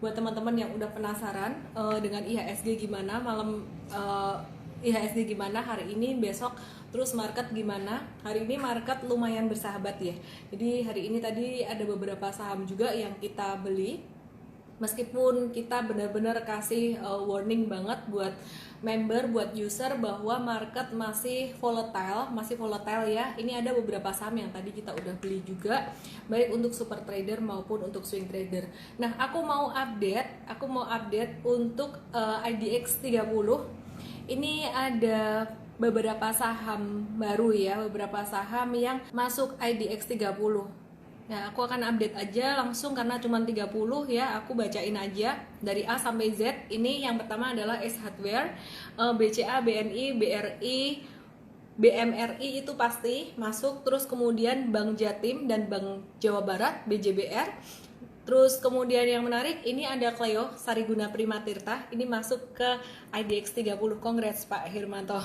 buat teman-teman yang udah penasaran dengan IHSG gimana malam, IHSG gimana hari ini, besok, terus market gimana. Hari ini market lumayan bersahabat ya. Jadi hari ini tadi ada beberapa saham juga yang kita beli. Meskipun kita benar-benar kasih warning banget buat member, buat user bahwa market masih volatile ya. Ini ada beberapa saham yang tadi kita udah beli juga, baik untuk super trader maupun untuk swing trader. Nah, aku mau update untuk IDX 30. Ini ada beberapa saham baru ya, beberapa saham yang masuk IDX 30. Nah, aku akan update aja langsung karena cuma 30 ya, aku bacain aja dari A sampai Z. Ini yang pertama adalah S Hardware, BCA, BNI, BRI, BMRI itu pasti masuk. Terus kemudian Bank Jatim dan Bank Jawa Barat, BJBR. Terus kemudian yang menarik ini ada Cleo, Sariguna Primatirta, ini masuk ke IDX 30. Congrats Pak Hirmanto.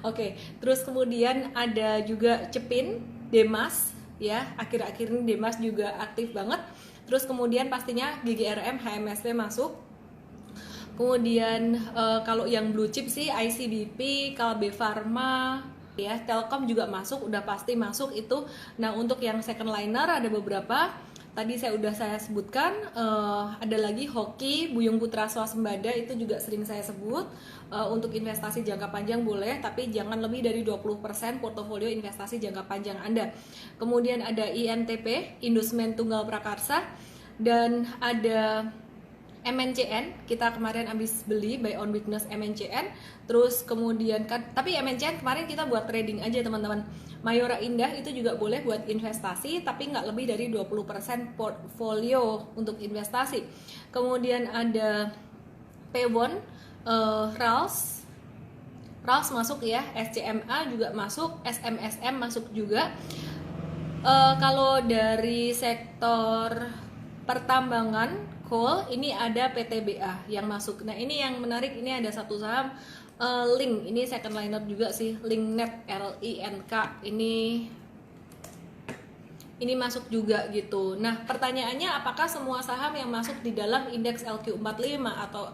Oke, terus kemudian ada juga Cepin, Demas ya, akhir-akhir ini Demas juga aktif banget. Terus kemudian pastinya GGRM, HMSP masuk. Kemudian kalau yang blue chip sih ICBP, Kalbe Pharma ya, Telkom juga masuk, udah pasti masuk itu. Nah, untuk yang second liner ada beberapa. Tadi saya sebutkan, ada lagi Hoki, Buyung Putra Swasembada itu juga sering saya sebut. Untuk investasi jangka panjang boleh, tapi jangan lebih dari 20% portofolio investasi jangka panjang Anda. Kemudian ada INTP, Indusmen Tunggal Prakarsa, dan ada MNCN, kita kemarin habis beli buy on weakness MNCN. Terus kemudian tapi MNCN kemarin kita buat trading aja teman-teman. Mayora Indah itu juga boleh buat investasi, tapi nggak lebih dari 20% portfolio untuk investasi. Kemudian ada Pewon, Rals masuk ya, SCMA juga masuk, SMSM masuk juga. Kalau dari sektor pertambangan coal ini ada PTBA yang masuk. Nah, ini yang menarik, ini ada satu saham Link, ini second liner juga sih, Linknet, LINK, ini masuk juga gitu. Nah, pertanyaannya apakah semua saham yang masuk di dalam indeks LQ45 atau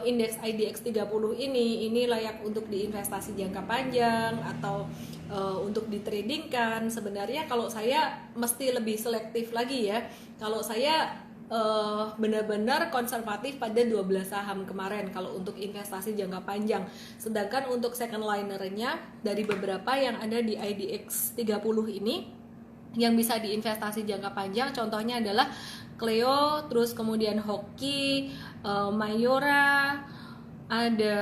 indeks IDX 30 ini layak untuk diinvestasi jangka panjang atau untuk ditradingkan? Sebenarnya kalau saya mesti lebih selektif lagi ya. Kalau saya benar-benar konservatif pada 12 saham kemarin kalau untuk investasi jangka panjang. Sedangkan untuk second linernya dari beberapa yang ada di IDX 30 ini yang bisa diinvestasi jangka panjang, contohnya adalah Cleo, terus kemudian Hoki, Mayora, ada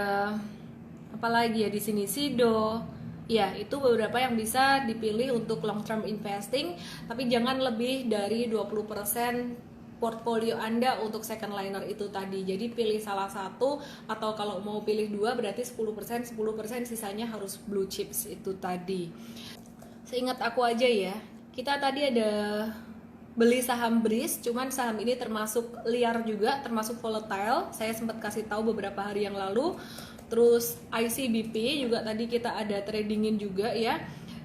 apa lagi ya di sini, Sido. Ya, itu beberapa yang bisa dipilih untuk long term investing, tapi jangan lebih dari 20% portfolio Anda untuk second liner itu tadi. Jadi pilih salah satu, atau kalau mau pilih dua berarti 10%, sisanya harus blue chips itu tadi. Seingat aku aja ya, kita tadi ada beli saham BRIS, cuman saham ini termasuk liar juga, termasuk volatile. Saya sempat kasih tahu beberapa hari yang lalu. Terus ICBP juga tadi kita ada tradingin juga ya.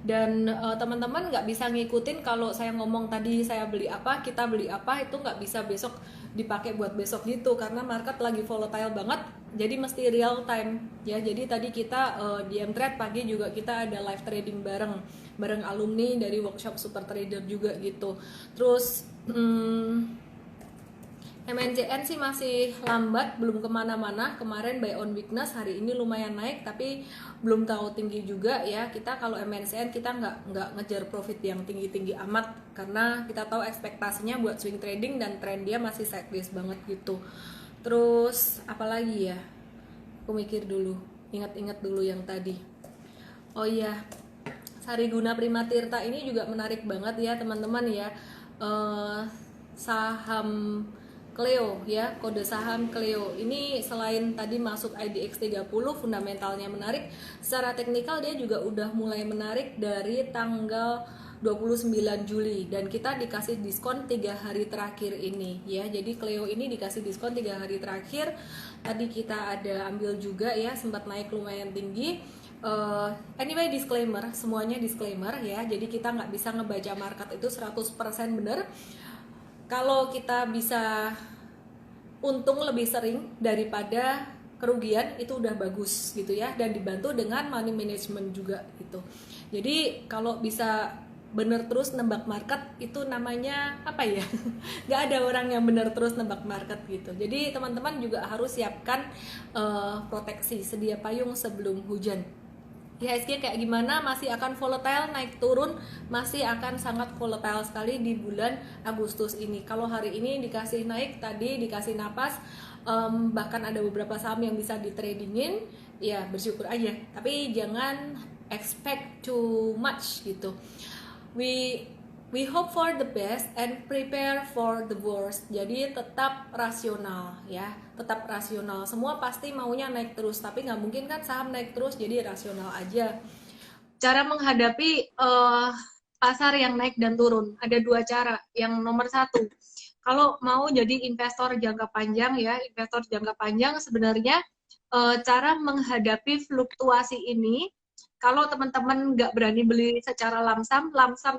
Dan teman-teman nggak bisa ngikutin kalau saya ngomong tadi saya beli apa, kita beli apa, itu nggak bisa besok dipakai buat besok gitu, karena market lagi volatile banget. Jadi mesti real time ya. Jadi tadi kita di Mtrade pagi juga kita ada live trading bareng alumni dari workshop super trader juga gitu. Terus MNCN sih masih lambat, belum kemana-mana. Kemarin buy on weakness, hari ini lumayan naik, tapi belum terlalu tinggi juga ya. Kita kalau MNCN kita nggak ngejar profit yang tinggi-tinggi amat, karena kita tahu ekspektasinya buat swing trading dan trend dia masih sideways banget gitu. Terus apalagi ya? Aku mikir dulu, ingat-ingat dulu yang tadi. Oh iya, Sariguna Primatirta ini juga menarik banget ya teman-teman ya. Saham Cleo ya, kode saham Cleo ini selain tadi masuk IDX 30, fundamentalnya menarik, secara teknikal dia juga udah mulai menarik dari tanggal 29 Juli, dan kita dikasih diskon 3 hari terakhir ini ya. Jadi Cleo ini dikasih diskon 3 hari terakhir. Tadi kita ada ambil juga ya, sempat naik lumayan tinggi. Anyway, disclaimer, semuanya disclaimer ya. Jadi kita nggak bisa ngebaca market itu 100% benar. Kalau kita bisa untung lebih sering daripada kerugian, itu udah bagus gitu ya, dan dibantu dengan money management juga gitu. Jadi kalau bisa bener terus nebak market, itu namanya apa ya? Nggak ada orang yang bener terus nebak market gitu. Jadi teman-teman juga harus siapkan proteksi, sedia payung sebelum hujan. IHSG kayak gimana, masih akan volatile, naik turun masih akan sangat volatile sekali di bulan Agustus ini. Kalau hari ini dikasih naik, tadi dikasih napas, bahkan ada beberapa saham yang bisa ditradingin, ya bersyukur aja, tapi jangan expect too much gitu. We hope for the best and prepare for the worst. Jadi tetap rasional ya, tetap rasional. Semua pasti maunya naik terus, tapi nggak mungkin kan saham naik terus, jadi rasional aja. Cara menghadapi pasar yang naik dan turun, ada dua cara. Yang nomor satu, kalau mau jadi investor jangka panjang ya, investor jangka panjang sebenarnya cara menghadapi fluktuasi ini, kalau teman-teman nggak berani beli secara lamsam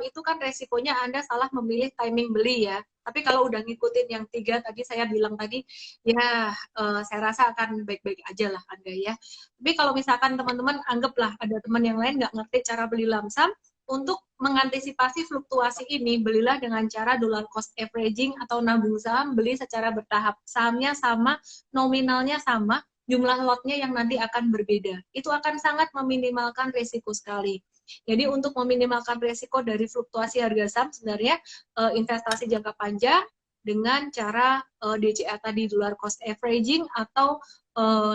itu kan resikonya Anda salah memilih timing beli ya. Tapi kalau udah ngikutin yang 3 tadi saya bilang tadi, ya saya rasa akan baik-baik aja lah Anda ya. Tapi kalau misalkan teman-teman anggaplah ada teman yang lain nggak ngerti cara beli lamsam, untuk mengantisipasi fluktuasi ini, belilah dengan cara dollar cost averaging atau nabung saham, beli secara bertahap. Sahamnya sama, nominalnya sama, jumlah lotnya yang nanti akan berbeda. Itu akan sangat meminimalkan risiko sekali. Jadi untuk meminimalkan risiko dari fluktuasi harga saham, sebenarnya investasi jangka panjang dengan cara DCA tadi, dollar cost averaging atau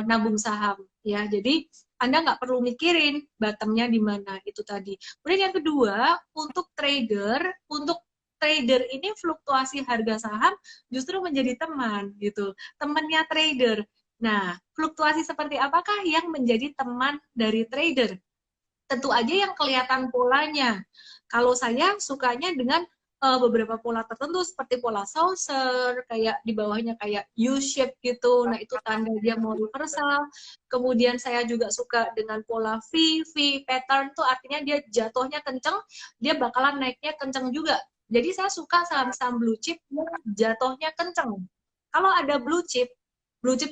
nabung saham. Ya, jadi Anda nggak perlu mikirin bottomnya di mana, itu tadi. Kemudian yang kedua, untuk trader ini fluktuasi harga saham justru menjadi teman gitu, temannya trader. Nah, fluktuasi seperti apakah yang menjadi teman dari trader? Tentu aja yang kelihatan polanya. Kalau saya sukanya dengan beberapa pola tertentu seperti pola saucer, kayak di bawahnya kayak U-shape gitu. Nah, itu tanda dia mau reversal. Kemudian saya juga suka dengan pola V pattern tuh artinya dia jatuhnya kenceng, dia bakalan naiknya kenceng juga. Jadi saya suka saham-saham blue chip yang jatuhnya kenceng. Kalau ada blue chip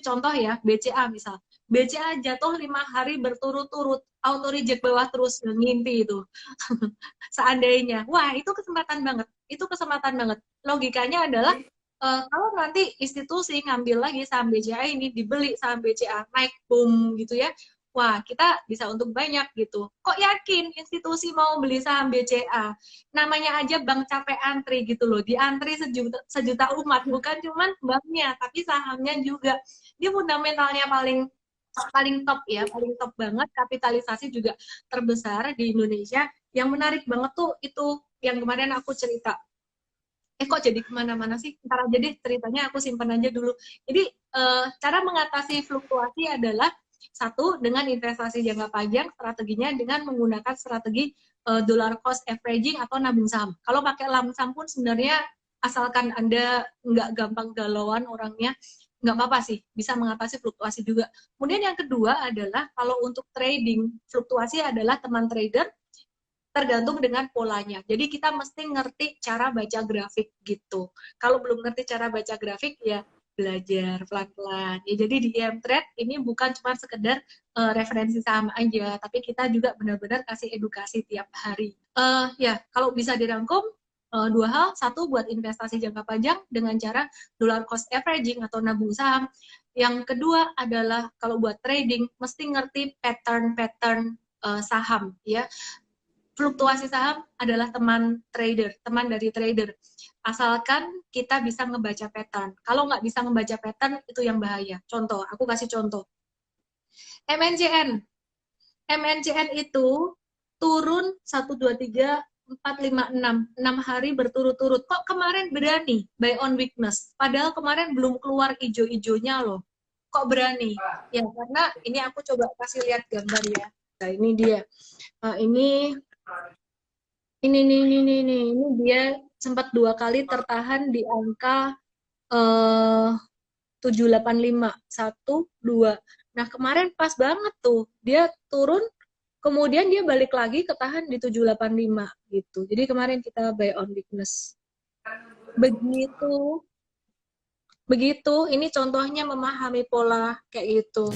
contoh ya, BCA misal. BCA jatuh 5 hari berturut-turut, auto reject bawah terus, ngimpi itu. Seandainya, wah itu kesempatan banget, itu kesempatan banget. Logikanya adalah kalau nanti institusi ngambil lagi saham BCA ini, dibeli saham BCA naik boom gitu ya, wah kita bisa untung banyak gitu. Kok yakin institusi mau beli saham BCA? Namanya aja bank capek antri gitu loh, diantri sejuta umat, bukan cuman banknya tapi sahamnya juga. Dia fundamentalnya paling top ya, paling top banget, kapitalisasi juga terbesar di Indonesia. Yang menarik banget tuh itu yang kemarin aku cerita. Kok jadi kemana-mana sih? Ntar aja deh ceritanya, aku simpan aja dulu. Jadi cara mengatasi fluktuasi adalah satu, dengan investasi jangka panjang, strateginya dengan menggunakan strategi dollar cost averaging atau nabung saham. Kalau pakai lamsam pun sebenarnya asalkan Anda nggak gampang galauan orangnya, nggak apa-apa sih, bisa mengatasi fluktuasi juga. Kemudian yang kedua adalah kalau untuk trading, fluktuasi adalah teman trader tergantung dengan polanya. Jadi kita mesti ngerti cara baca grafik gitu. Kalau belum ngerti cara baca grafik ya belajar pelan-pelan. Ya jadi di IM Trade ini bukan cuma sekedar referensi saham aja, tapi kita juga benar-benar kasih edukasi tiap hari. Ya, kalau bisa dirangkum dua hal, satu buat investasi jangka panjang dengan cara dollar cost averaging atau nabung saham. Yang kedua adalah kalau buat trading mesti ngerti pattern-pattern saham ya. Fluktuasi saham adalah teman trader, teman dari trader. Asalkan kita bisa ngebaca pattern. Kalau nggak bisa ngebaca pattern, itu yang bahaya. Contoh, aku kasih contoh. MNCN. MNCN itu turun 1, 2, 3, 4, 5, 6. 6 hari berturut-turut. Kok kemarin berani buy on weakness? Padahal kemarin belum keluar ijo-ijonya loh. Kok berani? Ya, karena ini aku coba kasih lihat gambar ya. Nah, ini dia. Nah, ini ini dia sempat 2 kali tertahan di angka 785 1 2. Nah kemarin pas banget tuh dia turun, kemudian dia balik lagi ketahan di 785 gitu. Jadi kemarin kita buy on weakness. Begitu begitu. Ini contohnya memahami pola kayak gitu.